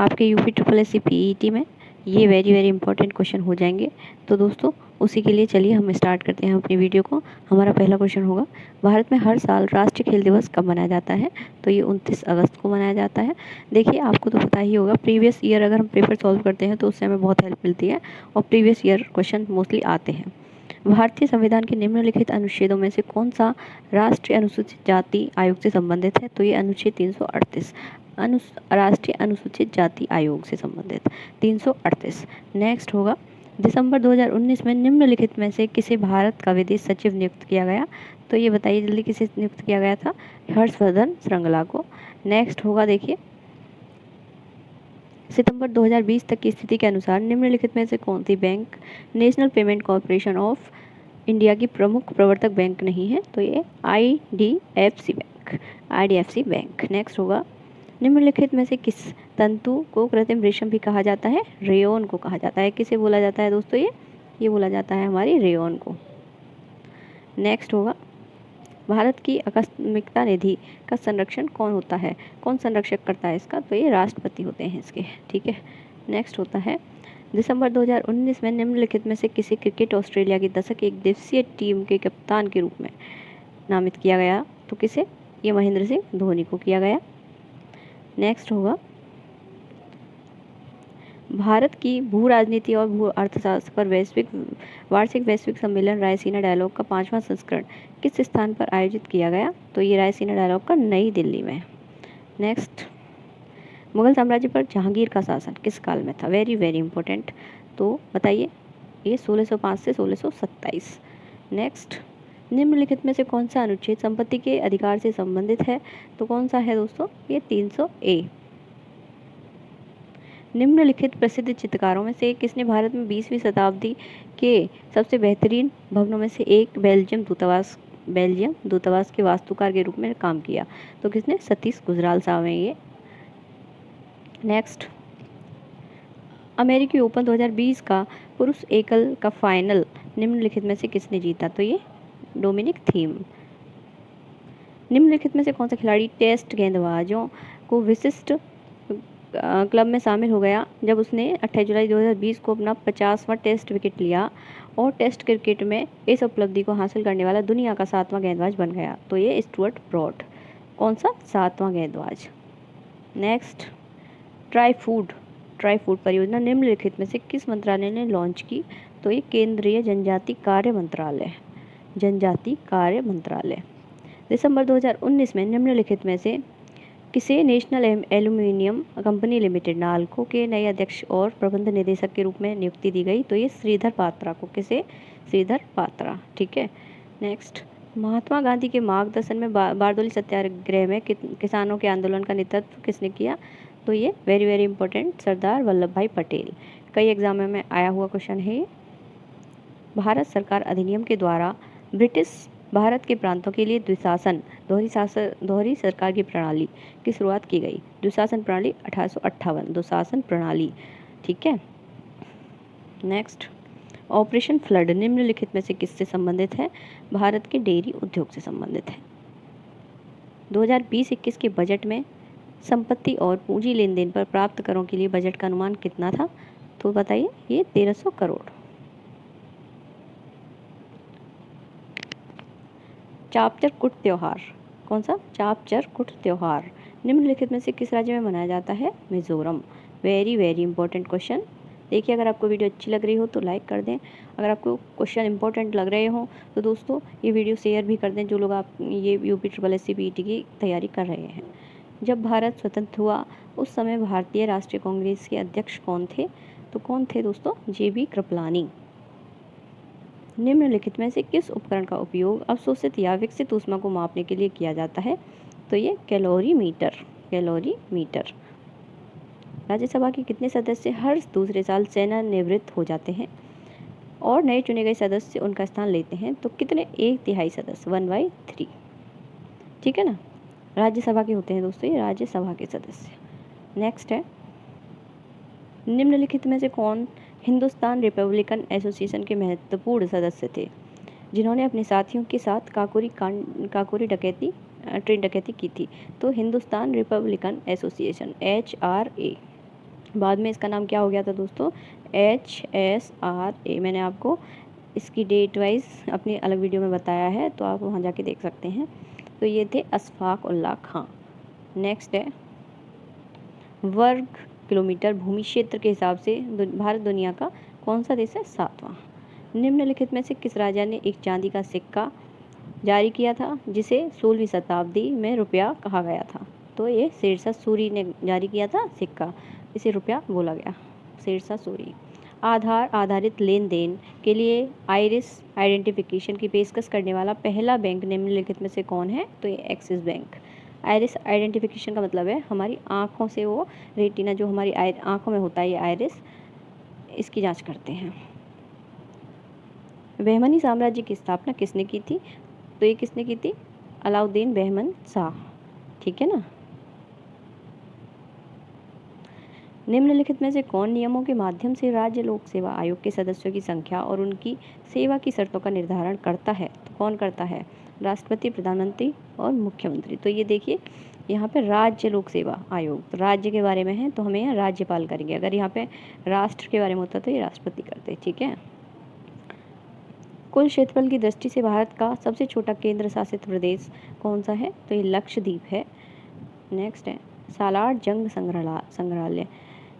आपके UP triple S C PET में ये वेरी वेरी इंपॉर्टेंट क्वेश्चन हो जाएंगे। तो दोस्तों उसी के लिए चलिए हम स्टार्ट करते हैं अपनी वीडियो को। हमारा पहला क्वेश्चन होगा, भारत में हर साल राष्ट्रीय खेल दिवस कब मनाया जाता है? तो ये 29 अगस्त को मनाया जाता है। देखिए आपको तो पता ही होगा, प्रीवियस ईयर अगर हम पेपर सॉल्व करते हैं तो उससे हमें बहुत हेल्प मिलती है और प्रीवियस ईयर क्वेश्चन मोस्टली आते हैं। भारतीय संविधान के निम्नलिखित अनुच्छेदों में से कौन सा राष्ट्रीय अनुसूचित जाति आयोग से संबंधित है? तो ये अनुच्छेद 338 राष्ट्रीय अनुसूचित जाति आयोग से संबंधित 338। नेक्स्ट होगा, दिसंबर 2019 में निम्नलिखित में से किसे भारत का विदेश सचिव नियुक्त किया गया? तो ये बताइए जल्दी, किसे नियुक्त किया गया था? हर्षवर्धन श्रृंगला को। नेक्स्ट होगा, देखिए सितंबर 2020 तक की स्थिति के अनुसार निम्नलिखित में से कौन सी bank National Payment Corporation of India की प्रमुख प्रवर्तक बैंक नहीं है? तो ये IDFC bank, IDFC bank. Next होगा, निम्नलिखित में से किस तंतु को कृत्रिम रेशम भी कहा जाता है? रेयोन को कहा जाता है। किसे बोला जाता है दोस्तों? ये बोला जाता है हमारी रेयोन को। नेक्स्ट होगा, भारत की आकस्मिकता निधि का संरक्षण कौन होता है? कौन संरक्षक करता है इसका? तो ये राष्ट्रपति होते हैं इसके, ठीक है। नेक्स्ट होता है, दिसंबर 2019 में निम्नलिखित में से किसी क्रिकेट ऑस्ट्रेलिया की दशक एक दिवसीय टीम के कप्तान के रूप में नामित किया गया? तो किसे? ये महेंद्र सिंह धोनी को किया गया। नेक्स्ट होगा, भारत की भू राजनीति और भू अर्थशास्त्र पर वार्षिक वैश्विक सम्मेलन रायसीना डायलॉग का 5वां संस्करण किस स्थान पर आयोजित किया गया? तो ये रायसीना डायलॉग का नई दिल्ली में। नेक्स्ट, मुगल साम्राज्य पर जहांगीर का शासन किस काल में था? Very very important. तो बताइए, ये 1605 से 1627। नेक्स्ट, निम्नलिखित में से कौन सा अनुच्छेद संपत्ति के अधिकार से संबंधित है? तो कौन सा है दोस्तों? ये 300A। निम्नलिखित प्रसिद्ध चित्रकारों में से किसने भारत में 20वीं शताब्दी के सबसे बेहतरीन भवनों में से एक बेल्जियम दूतावास के वास्तुकार के रूप में काम किया? तो किसने? सतीश गुजराल साहब हैं ये। नेक्स्ट, अमेरिकी ओपन 2020 का पुरुष एकल का फाइनल निम्नलिखित में से किसने जीता? तो ये डोमिनिक थीम। निम्नलिखित में से कौन सा खिलाड़ी टेस्ट गेंदबाजों को विशिष्ट क्लब में शामिल हो गया जब उसने 28 जुलाई 2020 को अपना 50वां टेस्ट विकेट लिया और टेस्ट क्रिकेट में इस उपलब्धि को हासिल करने वाला दुनिया का 7वां गेंदबाज बन गया? तो ये स्टुअर्ट ब्रॉड। कौन सा? 7वां गेंदबाज। नेक्स्ट, ट्राई फूड परियोजना निम्नलिखित में से किस मंत्रालय ने लॉन्च की? तो ये केंद्रीय जनजाति कार्य मंत्रालय। दिसंबर 2019 में निम्नलिखित में से किसे national aluminium company limited NALCO के नए अध्यक्ष और प्रबंध निदेशक के रूप में नियुक्ति दी गई? तो ये श्रीधर पात्रा को। किसे? श्रीधर पात्रा, ठीक है। नेक्स्ट, महात्मा गांधी के मार्गदर्शन में बारदोली सत्याग्रह में किसानों के आंदोलन का नेतृत्व किसने किया? तो ये very very important, Sardar Vallabh भाई पटेल। कई एग्जाम में आया हुआ क्वेश्चन है ये। भारत सरकार अधिनियम के द्वारा ब्रिटिश भारत के प्रांतों के लिए दोहरी सरकार की प्रणाली की शुरुआत की गई? द्विशासन प्रणाली 1858, दुशासन प्रणाली, ठीक है। नेक्स्ट, ऑपरेशन फ्लड निम्नलिखित में से किससे संबंधित है? भारत के डेयरी उद्योग से संबंधित है। 2020-21 के बजट में संपत्ति और पूंजी लेन देन पर प्राप्त करों के लिए बजट का अनुमान कितना था? तो बताइए, ये 1300 करोड़। चापचर कुट त्योहार, कौन सा? चापचर कुट त्योहार निम्नलिखित में से किस राज्य में मनाया जाता है? Mizoram. Very very important question. देखिए, अगर आपको वीडियो अच्छी लग रही हो तो लाइक कर दें। अगर आपको क्वेश्चन इंपॉर्टेंट लग रहे हो तो दोस्तों ये वीडियो शेयर भी कर दें, जो लोग आप ये UP triple S C PET की तैयारी कर रहे हैं। जब भारत स्वतंत्र हुआ उस समय भारतीय राष्ट्रीय कांग्रेस के अध्यक्ष कौन थे? तो कौन थे दोस्तों? JB कृपलानी। निम्नलिखित में से किस उपकरण का उपयोग अवशोषित या विकसित ऊष्मा को मापने के लिए किया जाता है? तो ये कैलोरीमीटर। राज्यसभा के कितने सदस्य हर दूसरे साल सेवानिवृत्त हो जाते हैं और नए चुने गए सदस्य उनका स्थान लेते हैं? तो कितने? 1/3 सदस्य, 1/3, ठीक है ना। राज्यसभा के होते हैं दोस्तों ये, राज्यसभा के सदस्य। नेक्स्ट है, निम्नलिखित में से कौन हिंदुस्तान रिपब्लिकन एसोसिएशन के महत्वपूर्ण सदस्य थे जिन्होंने अपने साथियों के साथ ट्रेन डकैती की थी? तो हिंदुस्तान रिपब्लिकन एसोसिएशन, HRA। बाद में इसका नाम क्या हो गया था दोस्तों, HSRA। मैंने आपको इसकी डेट वाइज अपनी अलग वीडियो में बताया है, तो आप वहाँ जाके देख सकते हैं। तो ये थे अशफाक उल्लाह खां। नेक्स्ट है वर्ग किलोमीटर भूमि क्षेत्र के हिसाब से भारत दुनिया का कौन सा देश है, 7वां। निम्नलिखित में से किस राजा ने एक चांदी का सिक्का जारी किया था जिसे 16वीं शताब्दी में रुपया कहा गया था? तो ये शेरशाह सूरी ने जारी किया था सिक्का, इसे रुपया बोला गया, शेरशाह सूरी। आधार आधारित लेन देन के लिए आइरिस आइडेंटिफिकेशन की पेशकश करने वाला पहला बैंक निम्नलिखित में से कौन है? तो ये एक्सिस बैंक। आइरिस आइडेंटिफिकेशन का मतलब है हमारी आँखों से वो रेटिना जो हमारी आँखों में होता है, ये आइरिस, इसकी जांच करते हैं। बहमनी साम्राज्य की स्थापना किसने की थी? तो ये किसने की थी? अलाउद्दीन बहमन शाह, ठीक है ना। निम्नलिखित में से कौन नियमों के माध्यम से राज्य लोक सेवा आयोग के सदस्यों की संख्या और उनकी सेवा की शर्तों का निर्धारण करता है? तो कौन करता है? राष्ट्रपति, प्रधानमंत्री और मुख्यमंत्री। तो ये देखिए यहाँ पे राज्य लोक सेवा आयोग, तो राज्य के बारे में है तो हमें यहाँ राज्यपाल करेंगे। अगर यहाँ पे राष्ट्र के बारे में होता तो ये राष्ट्रपति करते, ठीक है। कुल क्षेत्रफल की दृष्टि से भारत का सबसे छोटा केंद्र शासित प्रदेश कौन सा है? तो ये लक्षद्वीप है। नेक्स्ट है सालार जंग संग्रहालय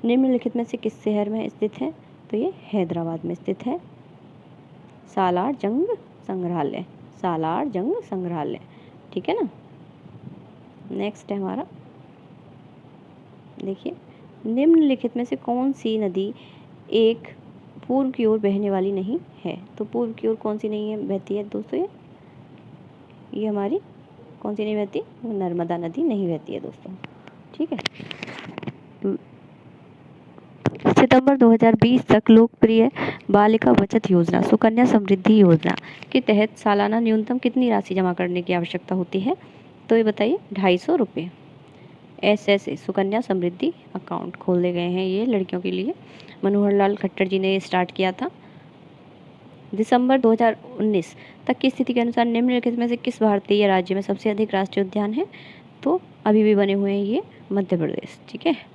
निम्नलिखित में से किस शहर में स्थित है? तो ये हैदराबाद में स्थित है। सालार जंग संग्रहालय, सालार जंग संग्रहालय, ठीक है ना। नेक्स्ट है हमारा, देखिए निम्नलिखित में से कौन सी नदी एक पूर्व की ओर बहने वाली नहीं है? तो पूर्व की ओर कौन सी नहीं है बहती है दोस्तों? ये हमारी कौन सी नहीं बहती? नर्मदा नदी नहीं बहती है दोस्तों, ठीक है। सितंबर 2020 तक लोकप्रिय बालिका बचत योजना सुकन्या समृद्धि योजना के तहत सालाना न्यूनतम कितनी राशि जमा करने की आवश्यकता होती है? तो ये बताइए, 250 रुपये। SSA सुकन्या समृद्धि अकाउंट खोले गए हैं ये लड़कियों के लिए। मनोहर लाल खट्टर जी ने ये स्टार्ट किया था। दिसंबर 2019 तक की स्थिति के अनुसार निम्नलिखित में से किस भारतीय राज्य में सबसे अधिक राष्ट्रीय उद्यान है? तो अभी भी बने हुए हैं ये मध्य प्रदेश, ठीक है।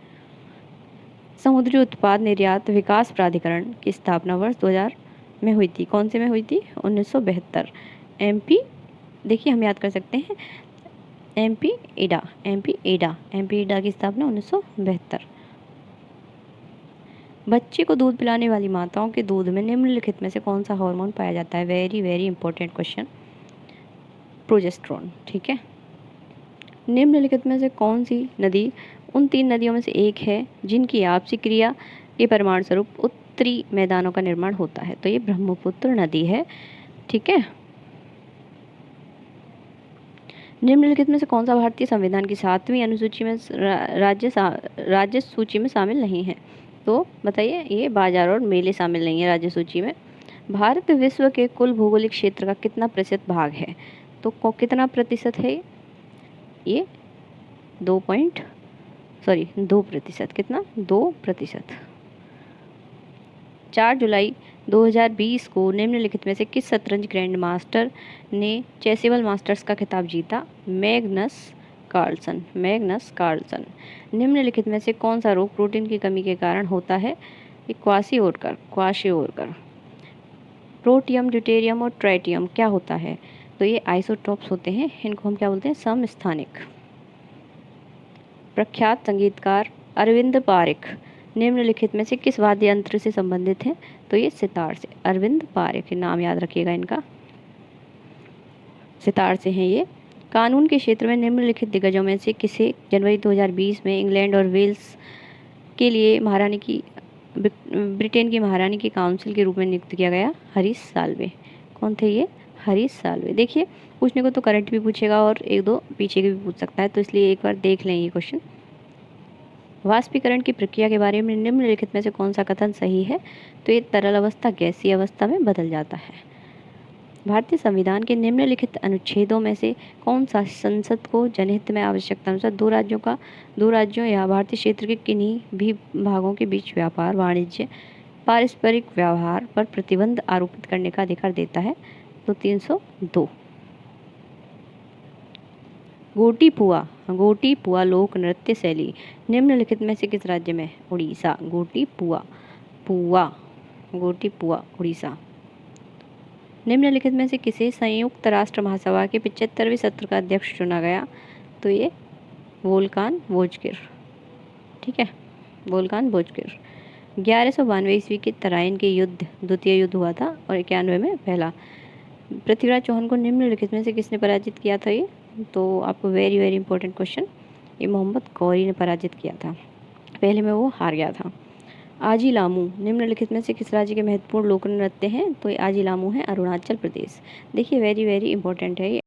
समुद्री उत्पाद निर्यात विकास प्राधिकरण की स्थापना वर्ष 2000 में हुई थी। कौन से में हुई थी? 1972। MP, देखिए हम याद कर सकते हैं, MP एडा की स्थापना 1972। बच्चे को दूध पिलाने वाली माताओं के दूध में निम्नलिखित में से कौन सा हार्मोन पाया जाता है? Very very important question, progesterone, ठीक है। निम्नलिखित में से कौन सी नदी उन 3 नदियों में से एक है जिनकी आपसी क्रिया के परिणाम स्वरूप उत्तरी मैदानों का निर्माण होता है? तो ये ब्रह्मपुत्र नदी है, ठीक है। निम्नलिखित में से कौन सा भारतीय संविधान की 7वीं अनुसूची में राज्य सूची में शामिल नहीं है? तो बताइए, ये बाजार और मेले शामिल नहीं है राज्य सूची में। भारत विश्व के कुल भौगोलिक क्षेत्र का कितना प्रतिशत भाग है? तो कितना प्रतिशत है ये? 2%, कितना? 2%। 4 जुलाई 2020 को निम्नलिखित में से किस शतरंज ग्रैंड मास्टर ने चेसिबल मास्टर्स का खिताब जीता? Magnus Carlsen. निम्नलिखित में से कौन सा रोग प्रोटीन की कमी के कारण होता है? ये क्वाशियोरकर। प्रोटियम, ड्यूटेरियम और ट्राइटियम क्या होता है? तो ये आइसोटोप्स होते हैं, इनको हम क्या बोलते हैं? समस्थानिक। प्रख्यात संगीतकार अरविंद पारिख निम्नलिखित में से किस वाद्य यंत्र से संबंधित हैं? तो ये सितार से। अरविंद पारिख, नाम याद रखिएगा इनका, सितार से हैं ये। कानून के क्षेत्र में निम्नलिखित दिग्गजों में से किसे जनवरी 2020 में इंग्लैंड और वेल्स के लिए ब्रिटेन की महारानी की काउंसिल के रूप में नियुक्त किया गया? हरीश साल्वे। कौन थे ये? हरीश साल्वे। देखिए पूछने को तो करंट भी पूछेगा और 1-2 पीछे के भी पूछ सकता है, तो इसलिए एक बार देख लें ये क्वेश्चन। वाष्पीकरण की प्रक्रिया के बारे में निम्नलिखित में से कौन सा कथन सही है? तो ये तरल अवस्था गैसीय अवस्था में बदल जाता है। भारतीय संविधान के निम्नलिखित अनुच्छेदों में से कौन सा संसद को जनहित में आवश्यकता अनुसार दो राज्यों या भारतीय क्षेत्र के किन्हीं भी भागों के बीच व्यापार, वाणिज्य, पारस्परिक व्यवहार पर प्रतिबंध आरोपित करने का अधिकार देता है? तो 302। गोटी पुआ लोक नृत्य शैली निम्नलिखित में से किस राज्य में? उड़ीसा। गोटी पुआ उड़ीसा। निम्नलिखित में से किसे संयुक्त राष्ट्र महासभा के 75वें सत्र का अध्यक्ष चुना गया? तो ये वोल्कान बोजकिर। ठीक है, वोल्कान बोजकिर। 1192 ईस्वी के तराइन के युद्ध द्वितीय युद्ध हुआ था और 91 में पहला। पृथ्वीराज चौहान को निम्नलिखित में से किसने पराजित किया था? ये तो आपको वेरी वेरी इंपॉर्टेंट क्वेश्चन, ये मोहम्मद गौरी ने पराजित किया था, पहले में वो हार गया था। आजी लामू निम्नलिखित में से किस राज्य के महत्वपूर्ण लोक नृत्य हैं? तो ये आजी लामू है अरुणाचल प्रदेश। देखिए वेरी वेरी इंपॉर्टेंट है ये।